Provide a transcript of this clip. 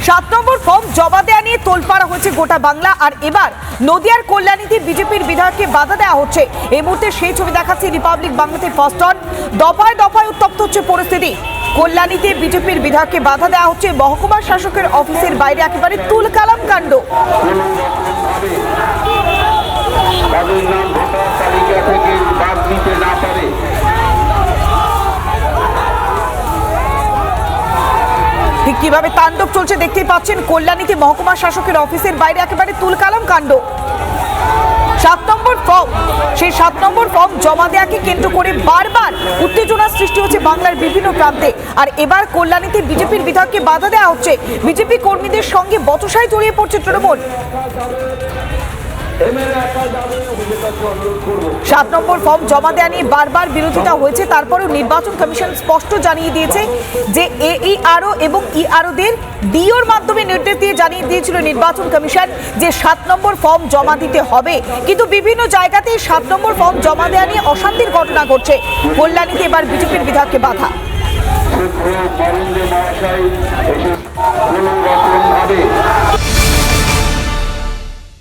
7 নম্বর form জমা দেওয়া নিয়ে তোলপাড়া হয়েছে গোটা বাংলা। আর এবার নদিয়ার কল্যাণীতে বিজেপির বিধায়ককে বাধা দেওয়া হচ্ছে। এই মুহূর্তে সেই ছবি দেখাচ্ছি রিপাবলিক বাংলাতে ফার্স্ট অন। দফায় দফায় উত্তপ্ত হচ্ছে পরিস্থিতি। কল্যাণীতে বিজেপির বিধায়ককে বাধা দেওয়া হচ্ছে। মহকুমা শাসকের অফিসের বাইরে একেবারে তুলকালাম কাণ্ড। ঠিক কিভাবে তাণ্ডব চলছে দেখতেই পাচ্ছেন। কল্যাণীতে মহকুমা শাসকের অফিসের বাইরে একেবারে তুলকালাম কাণ্ড। 7 নম্বর ফর্ম, সেই 7 নম্বর ফর্ম জমা দেওয়াকে কেন্দ্র করে বারবার উত্তেজনার সৃষ্টি হচ্ছে বাংলার বিভিন্ন প্রান্তে। আর এবার কল্যাণীতে বিজেপির বিধায়ককে বাধা দেওয়া হচ্ছে। বিজেপি কর্মীদের সঙ্গে বচসায় জড়িয়ে পড়ছে তৃণমূল। 7 নম্বর ফর্ম জমা দেওয়া নিয়ে বারবার বিরোধিতা হয়েছে। তারপরেও নির্বাচন কমিশন স্পষ্ট জানিয়ে দিয়েছে যে AERO এবং EROদের ডিওর মাধ্যমে নির্দেশ দিয়ে জানিয়ে দিয়েছিল নির্বাচন কমিশন যে 7 নম্বর ফর্ম জমা দিতে হবে। কিন্তু বিভিন্ন জায়গাতে 7 নম্বর ফর্ম জমা দেওয়া নিয়ে অশান্তির ঘটনা ঘটছে। কল্যাণীতে এবার বিজেপির বিধায়ককে বাধা।